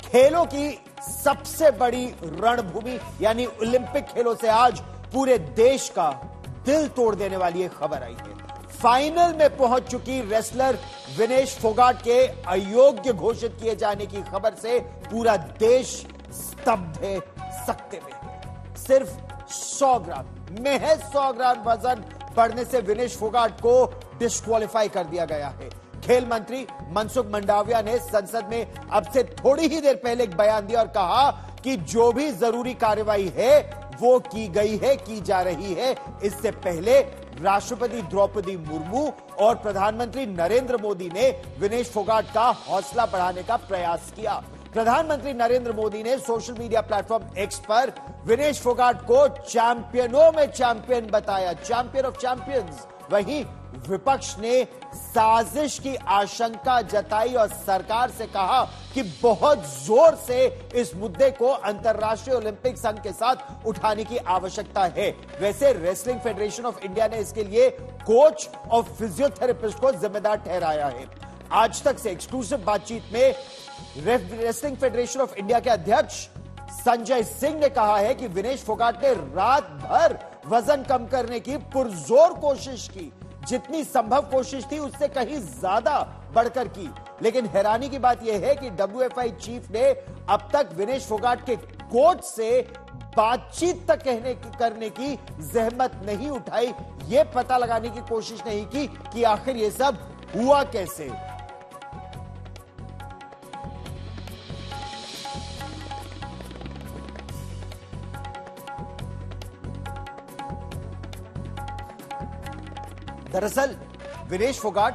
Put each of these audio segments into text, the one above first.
खेलों की सबसे बड़ी रणभूमि यानी ओलंपिक खेलों से आज पूरे देश का दिल तोड़ देने वाली एक खबर आई है। फाइनल में पहुंच चुकी रेसलर विनेश फोगाट के अयोग्य घोषित किए जाने की खबर से पूरा देश स्तब्ध है, सकते में है। सिर्फ 100 ग्राम, महज 100 ग्राम वजन बढ़ने से विनेश फोगाट को डिस्क्वालीफाई कर दिया गया है। खेल मंत्री मनसुख मंडाविया ने संसद में अब से थोड़ी ही देर पहले एक बयान दिया और कहा कि जो भी जरूरी कार्रवाई है वो की गई है, की जा रही है। इससे पहले राष्ट्रपति द्रौपदी मुर्मू और प्रधानमंत्री नरेंद्र मोदी ने विनेश फोगाट का हौसला बढ़ाने का प्रयास किया। प्रधानमंत्री नरेंद्र मोदी ने सोशल मीडिया प्लेटफॉर्म एक्स पर विनेश फोगाट को चैंपियनों में चैंपियन बताया, चैंपियन ऑफ चैंपियंस। वहीं विपक्ष ने साजिश की आशंका जताई और सरकार से कहा कि बहुत जोर से इस मुद्दे को अंतर्राष्ट्रीय ओलंपिक संघ के साथ उठाने की आवश्यकता है। वैसे रेसलिंग फेडरेशन ऑफ इंडिया ने इसके लिए कोच और फिजियोथेरेपिस्ट को जिम्मेदार ठहराया है। आज तक से एक्सक्लूसिव बातचीत में रेसलिंग फेडरेशन ऑफ इंडिया के अध्यक्ष संजय सिंह ने कहा है कि विनेश फोगाट ने रात भर वजन कम करने की पुरजोर कोशिश की, जितनी संभव कोशिश थी उससे कहीं ज्यादा बढ़कर की। लेकिन हैरानी की बात यह है कि डब्ल्यूएफआई चीफ ने अब तक विनेश फोगाट के कोच से बातचीत तक करने की जहमत नहीं उठाई, यह पता लगाने की कोशिश नहीं की कि आखिर यह सब हुआ कैसे। दरअसल विनेश फोगाट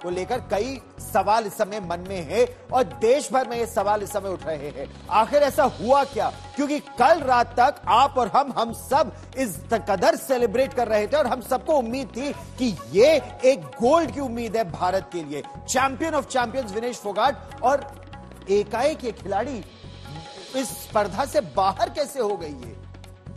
को लेकर कई सवाल इस समय मन में है और देश भर में ये सवाल इस समय उठ रहे हैं। आखिर ऐसा हुआ क्या? क्योंकि कल रात तक आप और हम सब इस कदर सेलिब्रेट कर रहे थे और हम सबको उम्मीद थी कि ये एक गोल्ड की उम्मीद है भारत के लिए, champion of champions Vinesh Phogat. और एकाएक ये खिलाड़ी इस स्पर्धा से बाहर कैसे हो गई है,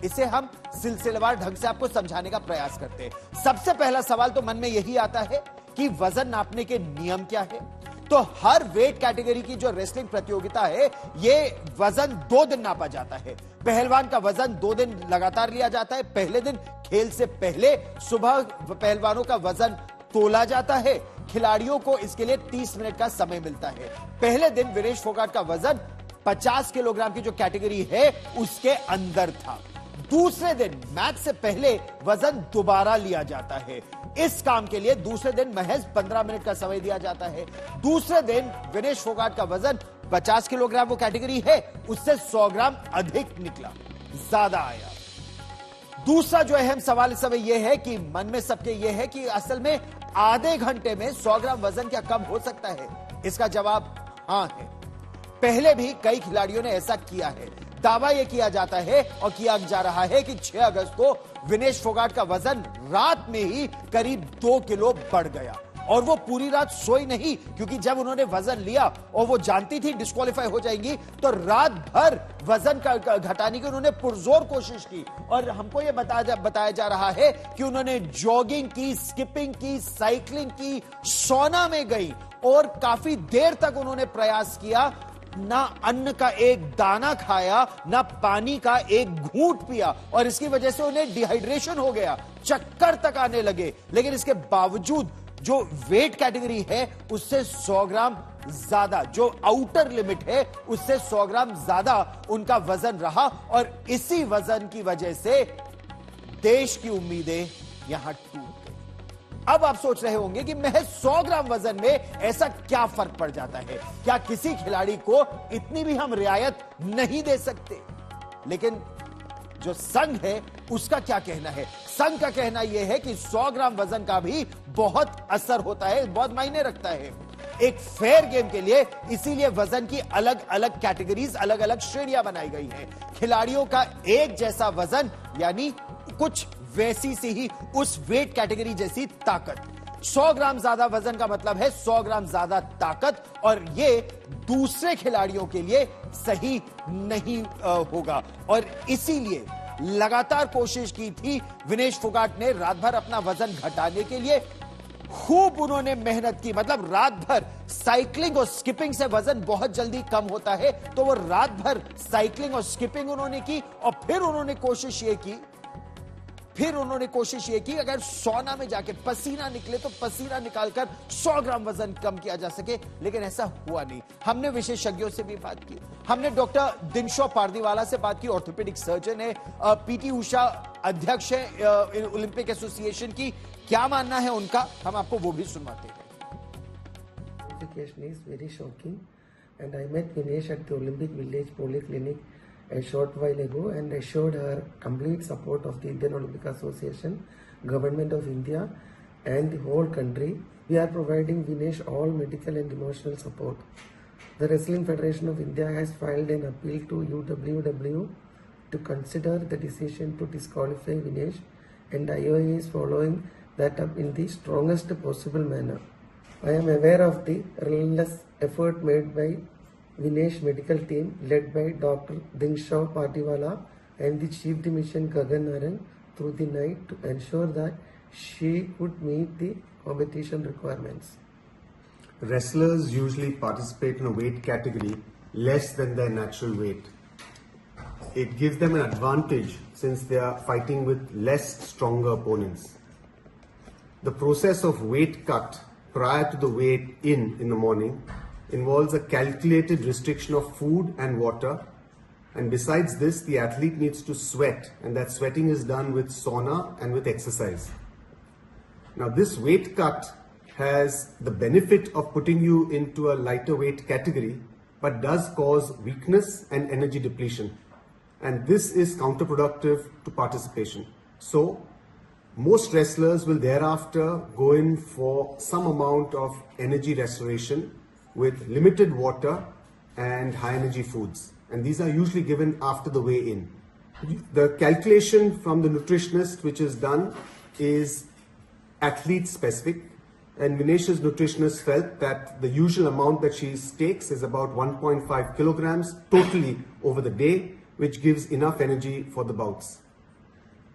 इसे हम सिलसिलेवार ढंग से आपको समझाने का प्रयास करते हैं। सबसे पहला सवाल तो मन में यही आता है कि वजन नापने के नियम क्या है। तो हर वेट कैटेगरी की जो रेसलिंग प्रतियोगिता है, ये वजन 2 दिन नापा जाता है। पहलवान का वजन 2 दिन लगातार लिया जाता है। पहले दिन खेल से पहले सुबह पहलवानों का वजन तोला जाता है। खिलाड़ियों को इसके लिए 30 मिनट का समय मिलता है। पहले दिन विनेश फोगाट का वजन 50 किलोग्राम की जो कैटेगरी है उसके अंदर था। दूसरे दिन मैच से पहले वजन दोबारा लिया जाता है। इस काम के लिए दूसरे दिन महज 15 मिनट का समय दिया जाता है। दूसरे दिन विनेश फोगाट का वजन 50 किलोग्राम वो कैटेगरी है, उससे 100 ग्राम अधिक निकला, ज्यादा आया। दूसरा जो अहम सवाल इस समय यह है कि मन में सबके यह है कि असल में आधे घंटे में 100 ग्राम वजन क्या कम हो सकता है? इसका जवाब हां है। पहले भी कई खिलाड़ियों ने ऐसा किया है। दावा यह किया जाता है और किया जा रहा है कि 6 अगस्त को विनेश फोगाट का वजन रात में ही करीब 2 किलो बढ़ गया और वो पूरी रात सोई नहीं, क्योंकि जब उन्होंने वजन लिया और वो जानती थी डिस्क्वालीफाई हो जाएंगी, तो रात भर वजन घटाने की उन्होंने पुरजोर कोशिश की। और हमको ये बताया जा रहा है कि उन्होंने जॉगिंग की, स्किपिंग की, साइकिलिंग की, सौना में गई और काफी देर तक उन्होंने प्रयास किया। ना अन्न का एक दाना खाया, ना पानी का एक घूंट पिया और इसकी वजह से उन्हें डिहाइड्रेशन हो गया, चक्कर तक आने लगे। लेकिन इसके बावजूद जो वेट कैटेगरी है उससे 100 ग्राम ज्यादा, जो आउटर लिमिट है उससे 100 ग्राम ज्यादा उनका वजन रहा और इसी वजन की वजह से देश की उम्मीदें यहां टूट गई। अब आप सोच रहे होंगे कि महज 100 ग्राम वजन में ऐसा क्या फर्क पड़ जाता है? क्या किसी खिलाड़ी को इतनी भी हम रियायत नहीं दे सकते? लेकिन जो संघ है उसका क्या कहना है? संघ का कहना यह है कि 100 ग्राम वजन का भी बहुत असर होता है, बहुत मायने रखता है एक फेयर गेम के लिए। इसीलिए वजन की अलग अलग कैटेगरीज, अलग अलग श्रेणियां बनाई गई हैं। खिलाड़ियों का एक जैसा वजन यानी कुछ वैसी सी ही उस वेट कैटेगरी जैसी ताकत। 100 ग्राम ज्यादा वजन का मतलब है 100 ग्राम ज्यादा ताकत, और यह दूसरे खिलाड़ियों के लिए सही नहीं होगा। और इसीलिए लगातार कोशिश की थी विनेश फोगाट ने रात भर अपना वजन घटाने के लिए, खूब उन्होंने मेहनत की, मतलब रात भर साइकिलिंग और स्किपिंग से वजन बहुत जल्दी कम होता है, तो वो रात भर साइकिलिंग और स्किपिंग उन्होंने की और फिर उन्होंने कोशिश ये की अगर सौना में जाके पसीना निकले तो पसीना निकालकर 100 ग्राम वजन कम किया जा सके, लेकिन ऐसा हुआ नहीं। हमने विशेषज्ञों से भी बात की, हमने डॉक्टर दिनशो पारदीवाला से बात की, ऑर्थोपेडिक सर्जन है, पीटी उषा अध्यक्ष है ओलंपिक एसोसिएशन की। क्या मानना है उनका, हम आपको वो भी सुनवाते हैं। Is very shocking, and I met Vinesh at the Olympic Village Polyclinic a short while ago and assured her complete support of the Indian Olympic Association, Government of India and the whole country. We are providing Vinesh all medical and emotional support. The Wrestling Federation of India has filed an appeal to UWW to consider the decision to disqualify Vinesh, and IOA is following that up in the strongest possible manner. I am aware of the relentless effort made by Vinesh medical team led by Dr. Dinshaw Patiwala and the Chief de Mission Gagan Narang through the night to ensure that she could meet the competition requirements. Wrestlers usually participate in a weight category less than their natural weight. It gives them an advantage since they are fighting with less stronger opponents. The process of weight cut prior to the weight in the morning involves a calculated restriction of food and water, and besides this the athlete needs to sweat, and that sweating is done with sauna and with exercise. Now this weight cut has the benefit of putting you into a lighter weight category, but does cause weakness and energy depletion, and this is counterproductive to participation. So most wrestlers will thereafter go in for some amount of energy restoration with limited water and high energy foods, and these are usually given after the weigh-in. The calculation from the nutritionist which is done is athlete specific, and Vinesh's nutritionist felt that the usual amount that she takes is about 1.5 kilograms totally over the day, which gives enough energy for the bouts.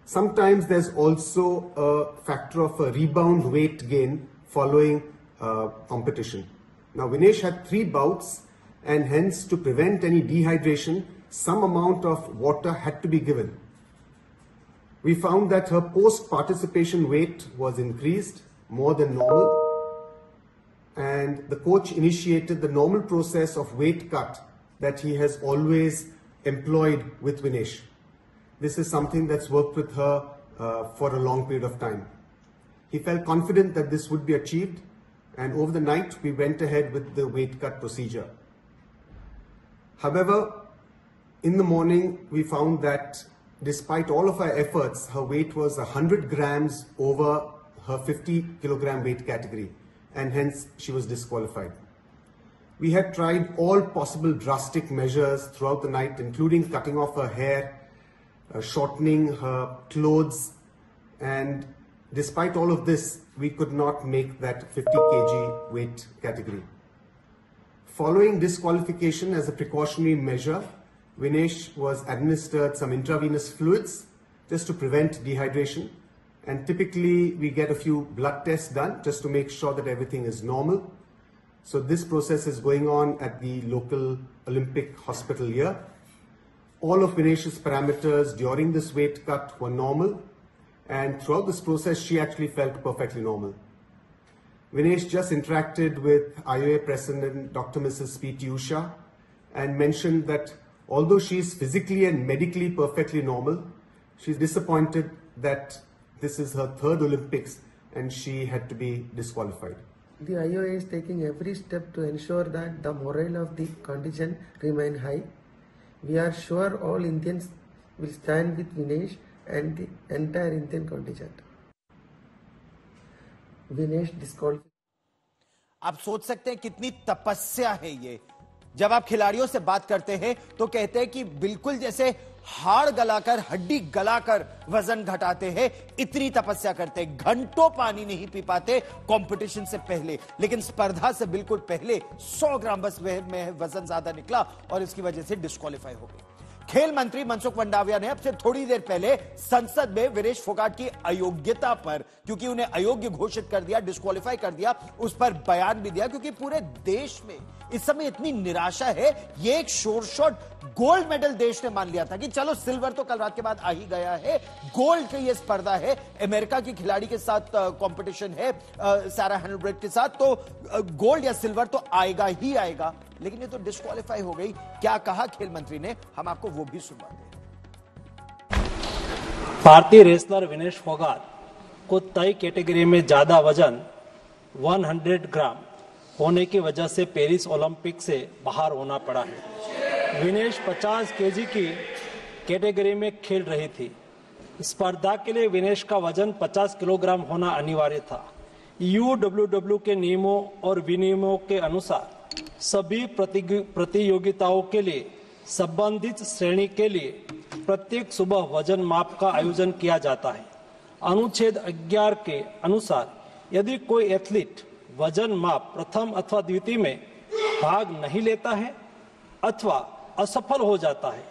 Sometimes there's also a factor of a rebound weight gain following competition. Now Vinesh had 3 bouts, and hence to prevent any dehydration, some amount of water had to be given. We found that her post-participation weight was increased more than normal, and the coach initiated the normal process of weight cut that he has always employed with Vinesh. This is something that's worked with her for a long period of time. He felt confident that this would be achieved, and over the night we went ahead with the weight cut procedure. However, in the morning we found that despite all of our efforts, her weight was 100 grams over her 50 kilogram weight category, and hence she was disqualified. We had tried all possible drastic measures throughout the night, including cutting off her hair, shortening her clothes, and despite all of this, we could not make that 50 kg weight category. Following disqualification as a precautionary measure, Vinesh was administered some intravenous fluids just to prevent dehydration, and typically we get a few blood tests done just to make sure that everything is normal. So this process is going on at the local Olympic hospital here. All of Vinesh's parameters during this weight cut were normal, and throughout this process she actually felt perfectly normal. Vinesh just interacted with IOA President Dr. Mrs. P.T. Usha and mentioned that although she is physically and medically perfectly normal, she's disappointed that this is her 3rd Olympics and she had to be disqualified. The IOA is taking every step to ensure that the morale of the contingent remain high. We are sure all Indians will stand with Vinesh and the entire Indian contingent. Vinesh disqualified. आप सोच सकते हैं कितनी तपस्या है ये। जब आप खिलाड़ियों से बात करते हैं तो कहते हैं कि बिल्कुल जैसे हाड़ गलाकर, हड्डी गलाकर वजन घटाते हैं, इतनी तपस्या करते हैं। घंटों पानी नहीं पी पाते कंपटीशन से पहले, लेकिन स्पर्धा से बिल्कुल पहले 100 ग्राम बस में वजन ज्यादा निकला और इसकी वजह से डिस्क्वालीफाई हो गए। खेल मंत्री मनसुख मंडाविया ने अब से थोड़ी देर पहले संसद में विनेश फोगाट की अयोग्यता पर, क्योंकि उन्हें अयोग्य घोषित कर दिया, डिस्क्वालीफाई कर दिया, उस पर बयान भी दिया, क्योंकि पूरे देश में इस समय इतनी निराशा है। ये एक शोर शॉट गोल्ड मेडल देश ने मान लिया था कि चलो सिल्वर तो कल रात के बाद आ ही गया है, गोल्ड की ये स्पर्धा है, अमेरिका की खिलाड़ी के साथ कंपटीशन है, सारा हैंडब्रेड के साथ, तो गोल्ड या सिल्वर तो आएगा ही आएगा, लेकिन ये तो डिस्क्वालीफाई हो गई। क्या कहा खेल मंत्री ने, हम आपको वो भी सुनवाते हैं। भारतीय रेसलर विनेश फोगाट को तय कैटेगरी में ज्यादा वजन 100 ग्राम होने की वजह से पेरिस ओलंपिक से बाहर होना पड़ा है। विनेश 50 केजी की कैटेगरी में खेल रही थी। स्पर्धा के लिए विनेश का वजन 50 किलोग्राम होना अनिवार्य था। यूडब्ल्यूडब्ल्यू के नियमों और विनियमों के अनुसार सभी प्रतियोगिताओं के लिए संबंधित श्रेणी के लिए प्रत्येक सुबह वजन माप का आयोजन किया जाता है। अनुच्छेद 11 के अनुसार यदि कोई एथलीट वजन माप प्रथम अथवा द्वितीय में भाग नहीं लेता है अथवा असफल हो जाता है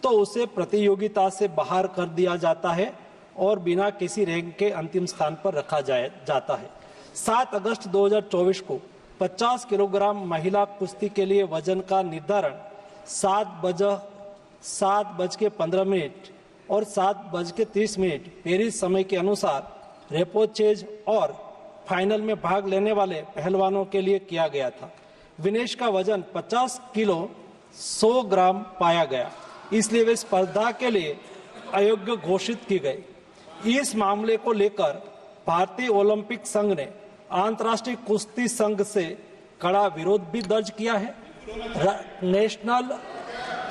तो उसे प्रतियोगिता से बाहर कर दिया जाता है और बिना किसी रैंक के अंतिम स्थान पर रखा जाता है। 7 अगस्त 2024 को 50 किलोग्राम महिला कुश्ती के लिए वजन का निर्धारण 7:15 और 7:30 पेरिस समय के अनुसार रेपोचेज और फाइनल में भाग लेने वाले पहलवानों के लिए किया गया था। विनेश का वजन 50 किलो 100 ग्राम पाया गया, इसलिए वे स्पर्धा के लिए अयोग्य घोषित की गई। इस मामले को लेकर भारतीय ओलंपिक संघ ने अंतर्राष्ट्रीय कुश्ती संघ से कड़ा विरोध भी दर्ज किया है। नेशनल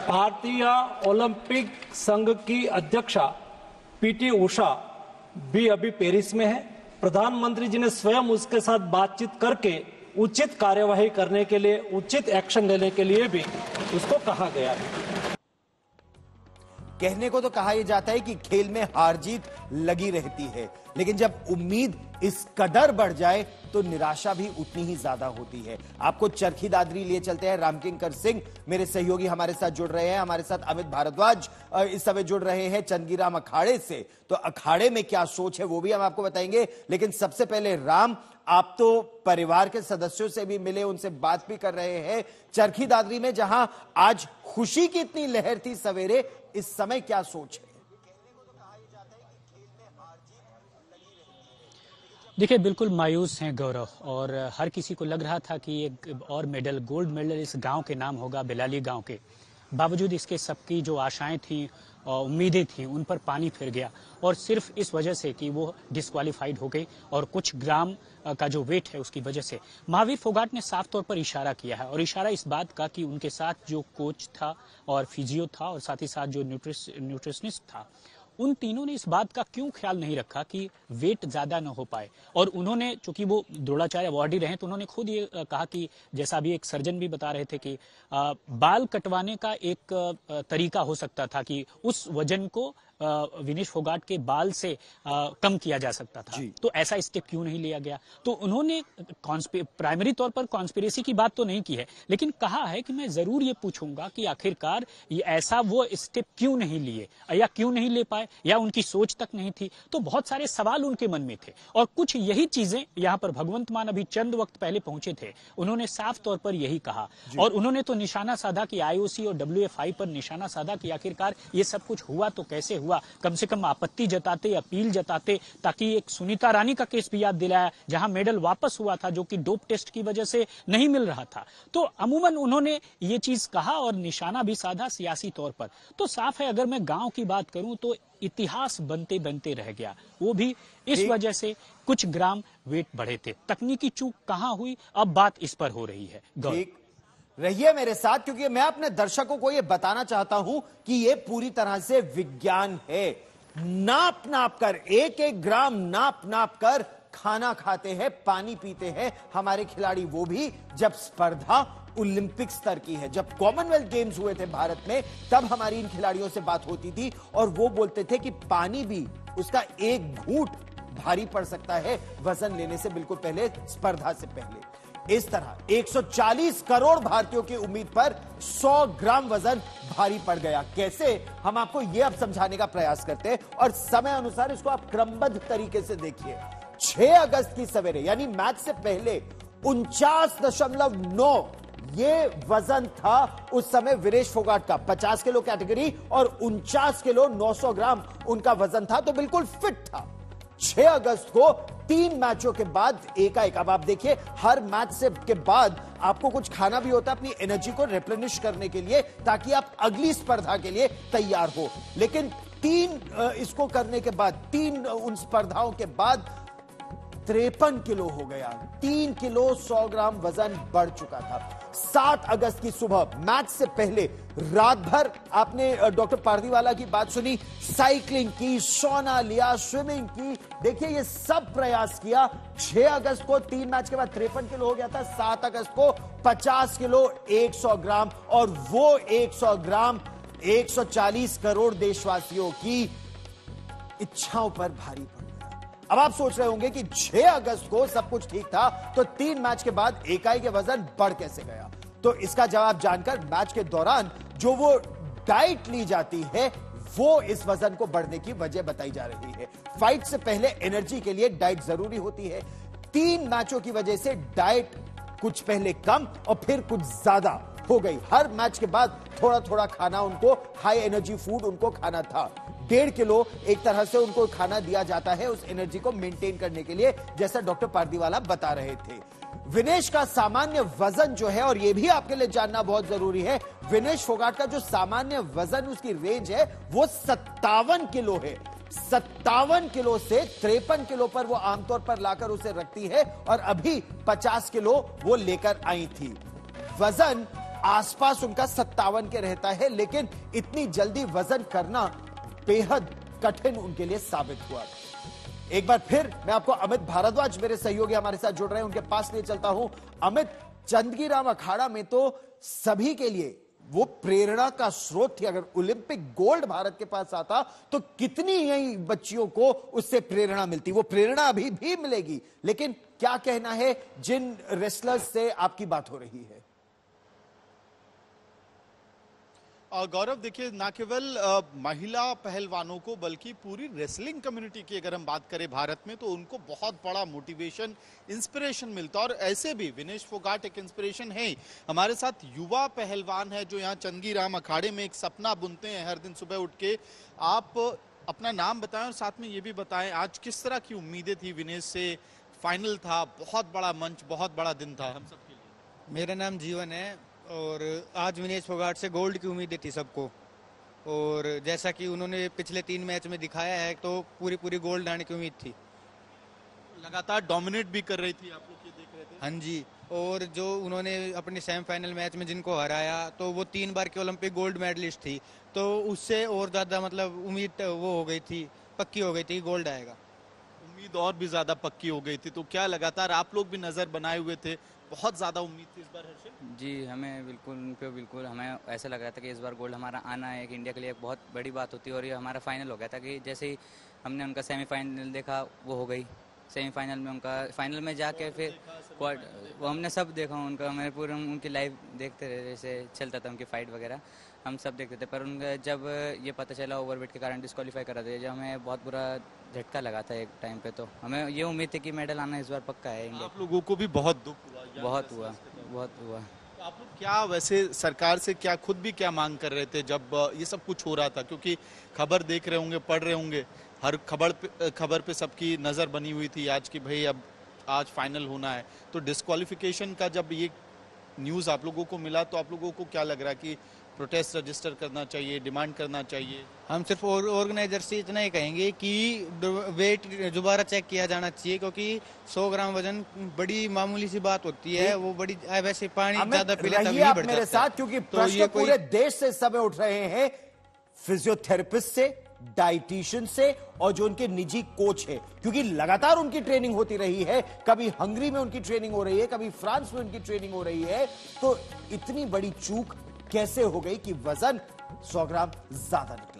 भारतीय ओलंपिक संघ की अध्यक्षा पीटी उषा भी अभी पेरिस में है। प्रधानमंत्री जी ने स्वयं उसके साथ बातचीत करके उचित कार्यवाही करने के लिए, उचित एक्शन लेने के लिए भी उसको कहा गया है। कहने को तो कहा यह जाता है कि खेल में हार जीत लगी रहती है, लेकिन जब उम्मीद इस कदर बढ़ जाए तो निराशा भी उतनी ही ज्यादा होती है। आपको चरखी दादरी लिए चलते हैं। रामकिंकर सिंह मेरे सहयोगी हमारे साथ जुड़ रहे हैं, हमारे साथ अमित भारद्वाज इस समय जुड़ रहे हैं चंदगीराम अखाड़े से। तो अखाड़े में क्या सोच है वो भी हम आपको बताएंगे, लेकिन सबसे पहले राम, आप तो परिवार के सदस्यों से भी मिले, उनसे बात भी कर रहे हैं। चरखी दादरी में जहां आज खुशी की इतनी लहर थी सवेरे, इस समय क्या सोच है? देखिए, बिल्कुल मायूस हैं गौरव, और हर किसी को लग रहा था कि एक और मेडल, गोल्ड मेडल इस गांव के नाम होगा, बिलाली गांव के। बावजूद इसके सबकी जो आशाएं थी, उम्मीदें थी, उन पर पानी फिर गया, और सिर्फ इस वजह से कि वो डिस्क्वालीफाइड हो गई और कुछ ग्राम का जो वेट है उसकी वजह से। महावीर फोगाट ने साफ तौर पर इशारा किया है, और इशारा इस बात का कि उनके साथ जो कोच था और फिजियो था और साथ ही साथ जो न्यूट्रिशनिस्ट था, उन तीनों ने इस बात का क्यों ख्याल नहीं रखा कि वेट ज्यादा न हो पाए। और उन्होंने, चूंकि वो द्रोणाचार्य अवार्डी रहे, तो उन्होंने खुद ये कहा कि जैसा अभी एक सर्जन भी बता रहे थे कि बाल कटवाने का एक तरीका हो सकता था कि उस वजन को विनेश फोगाट के बाल से कम किया जा सकता था, तो ऐसा स्टेप क्यों नहीं लिया गया। तो उन्होंने प्राइमरी तौर पर कॉन्स्पिरेसी की बात तो नहीं की है, लेकिन कहा है कि मैं जरूर ये पूछूंगा कि आखिरकार ये ऐसा वो स्टेप क्यों नहीं लिए, या क्यों नहीं ले पाए, या उनकी सोच तक नहीं थी। तो बहुत सारे सवाल उनके मन में थे, और कुछ यही चीजें यहाँ पर भगवंत मान अभी चंद वक्त पहले पहुंचे थे, उन्होंने साफ तौर पर यही कहा, और उन्होंने तो निशाना साधा कि IOC और WFI पर निशाना साधा कि आखिरकार ये सब कुछ हुआ तो कैसे हुआ। कम से कम आपत्ति जताते, अपील जताते, ताकि एक सुनीता रानी का केस भी याद दिलाया जहां मेडल वापस हुआ था, जो कि डोप टेस्ट की वजह से नहीं मिल रहा था। तो अमूमन उन्होंने ये चीज कहा और निशाना भी साधा सियासी तौर पर। तो साफ है, अगर मैं गांव की बात करूं तो इतिहास बनते बनते रह गया, वो भी इस वजह से कुछ ग्राम वेट बढ़े थे। तकनीकी चूक कहां हुई, अब बात इस पर हो रही है। रहिए मेरे साथ, क्योंकि मैं अपने दर्शकों को यह बताना चाहता हूं कि यह पूरी तरह से विज्ञान है। नाप नाप कर, एक एक ग्राम नाप नाप कर खाना खाते हैं, पानी पीते हैं हमारे खिलाड़ी, वो भी जब स्पर्धा ओलंपिक स्तर की है। जब कॉमनवेल्थ गेम्स हुए थे भारत में, तब हमारी इन खिलाड़ियों से बात होती थी और वो बोलते थे कि पानी भी उसका एक घूंट भारी पड़ सकता है वजन लेने से बिल्कुल पहले, स्पर्धा से पहले। इस तरह 140 करोड़ भारतीयों की उम्मीद पर 100 ग्राम वजन भारी पड़ गया। कैसे, हम आपको यह अब समझाने का प्रयास करते हैं और समय अनुसार इसको आप क्रमबद्ध तरीके से देखिए। 6 अगस्त की सवेरे यानी मैच से पहले 49.9 ये वजन था उस समय विनेश फोगाट का, 50 किलो कैटेगरी और 49 किलो 900 ग्राम उनका वजन था, तो बिल्कुल फिट था। 6 अगस्त को 3 मैचों के बाद एकाएक, अब आप देखिए हर मैच से के बाद आपको कुछ खाना भी होता है अपनी एनर्जी को रिप्लेनिश करने के लिए, ताकि आप अगली स्पर्धा के लिए तैयार हो। लेकिन 3 इसको करने के बाद, 3 उन स्पर्धाओं के बाद 53 किलो हो गया। 3 किलो 100 ग्राम वजन बढ़ चुका था। 7 अगस्त की सुबह मैच से पहले रात भर आपने डॉक्टर पारदीवाला की बात सुनी, साइकिलिंग की, सोना लिया, स्विमिंग की, देखिए ये सब प्रयास किया। 6 अगस्त को 3 मैच के बाद 53 किलो हो गया था। 7 अगस्त को 50 किलो 100 ग्राम, और वो 100 ग्राम 140 करोड़ देशवासियों की इच्छाओं पर भारी पड़। अब आप सोच रहे होंगे कि 6 अगस्त को सब कुछ ठीक था, तो 3 मैच के बाद एकाएक के वजन बढ़ कैसे गया? तो इसका जवाब जानकर, मैच के दौरान जो वो डाइट ली जाती है वो इस वजन को बढ़ने की वजह बताई जा रही है। फाइट से पहले एनर्जी के लिए डाइट जरूरी होती है। 3 मैचों की वजह से डाइट कुछ पहले कम और फिर कुछ ज्यादा हो गई। हर मैच के बाद थोड़ा थोड़ा खाना, उनको हाई एनर्जी फूड उनको खाना था। 1.5 किलो एक तरह से उनको खाना दिया जाता है उस एनर्जी को मेंटेन करने के लिए, जैसा डॉक्टर पारदीवाला बता रहे थे। विनेश का सामान्य वजन जो है, और यह भी आपके लिए जानना बहुत जरूरी है, विनेश फोगाट का जो सामान्य वजन, उसकी रेंज है वो 57 किलो है। 57 किलो से 53 किलो पर वो आमतौर पर लाकर उसे रखती है, और अभी 50 किलो वो लेकर आई थी। वजन आसपास उनका 57 के रहता है, लेकिन इतनी जल्दी वजन करना बेहद कठिन उनके लिए साबित हुआ। एक बार फिर मैं आपको अमित भारद्वाज, मेरे सहयोगी हमारे साथ जुड़ रहे हैं, उनके पास ले चलता हूं। अमित, चंदगीराम अखाड़ा में तो सभी के लिए वो प्रेरणा का स्रोत थी। अगर ओलंपिक गोल्ड भारत के पास आता तो कितनी नई बच्चियों को उससे प्रेरणा मिलती। वो प्रेरणा अभी भी मिलेगी, लेकिन क्या कहना है जिन रेसलर्स से आपकी बात हो रही है? गौरव, देखिए, ना केवल महिला पहलवानों को बल्कि पूरी रेसलिंग कम्युनिटी की अगर हम बात करें भारत में, तो उनको बहुत बड़ा मोटिवेशन, इंस्पिरेशन मिलता है। और ऐसे भी विनेश फोगाट एक इंस्पिरेशन है। हमारे साथ युवा पहलवान है जो यहाँ चंदगीराम अखाड़े में एक सपना बुनते हैं हर दिन सुबह उठ के। आप अपना नाम बताएं और साथ में ये भी बताएं आज किस तरह की उम्मीदें थी विनेश से। फाइनल था, बहुत बड़ा मंच, बहुत बड़ा दिन था हम सबके लिए। मेरा नाम जीवन है और आज विनेश फोगाट से गोल्ड की उम्मीदें थी सबको, और जैसा कि उन्होंने पिछले 3 मैच में दिखाया है, तो पूरी गोल्ड आने की उम्मीद थी। लगातार डोमिनेट भी कर रही थी, आप लोग ये देख रहे थे। हाँ जी, और जो उन्होंने अपने सेमीफाइनल मैच में जिनको हराया, तो वो 3 बार की ओलंपिक गोल्ड मेडलिस्ट थी, तो उससे और ज़्यादा मतलब उम्मीद वो हो गई थी, पक्की हो गई थी गोल्ड आएगा। उम्मीद और भी ज़्यादा पक्की हो गई थी। तो क्या लगातार आप लोग भी नज़र बनाए हुए थे, बहुत ज़्यादा उम्मीद थी इस बार हर्षित? जी, हमें बिल्कुल हमें ऐसा लग रहा था कि इस बार गोल्ड हमारा आना है, एक इंडिया के लिए एक बहुत बड़ी बात होती है। और ये हमारा फाइनल हो गया था कि जैसे ही हमने उनका सेमीफाइनल देखा, वो हो गई। सेमीफाइनल में उनका, फाइनल में जाके फिर वो हमने सब देखा उनका, हमें पूरे उनकी लाइव देखते रहे, जैसे चलता था उनकी फाइट वगैरह हम सब देखते थे। पर उनका जब ये पता चला ओवरवेट के कारण डिस्क्वालीफाई करा दिया, जब हमें बहुत बुरा झटका लगा था एक टाइम पे, तो हमें ये उम्मीद थी कि मेडल आना इस बार पक्का है इंडिया। आप लोगों को भी बहुत दुख हुआ? बहुत हुआ। तो आप लोग क्या वैसे सरकार से क्या खुद भी क्या मांग कर रहे थे जब ये सब कुछ हो रहा था? क्योंकि खबर देख रहे होंगे, पढ़ रहे होंगे, हर खबर पे सबकी नज़र बनी हुई थी आज की भाई अब आज फाइनल होना है। तो डिस्क्वालिफिकेशन का जब ये न्यूज़ आप लोगों को मिला, तो आप लोगों को क्या लग रहा है कि प्रोटेस्ट रजिस्टर करना चाहिए, डिमांड करना चाहिए? हम सिर्फ ऑर्गेनाइजर से इतना ही कहेंगे कि वेट दोबारा चेक किया जाना चाहिए, क्योंकि 100 ग्राम वजन बड़ी मामूली सी बात होती है। वो बड़ी, वैसे पानी ज्यादा पी लेता है आप मेरे साथ, क्योंकि प्रश्न पूरे देश से समय उठ रहे हैं, फिजियोथेरेपिस्ट से, डाइटिशियन से, और जो उनके निजी कोच है, क्योंकि लगातार उनकी ट्रेनिंग होती रही है। कभी हंगरी में उनकी ट्रेनिंग हो रही है, कभी फ्रांस में उनकी ट्रेनिंग हो रही है। तो इतनी बड़ी चूक कैसे हो गई कि वजन 100 ग्राम ज्यादा निकला?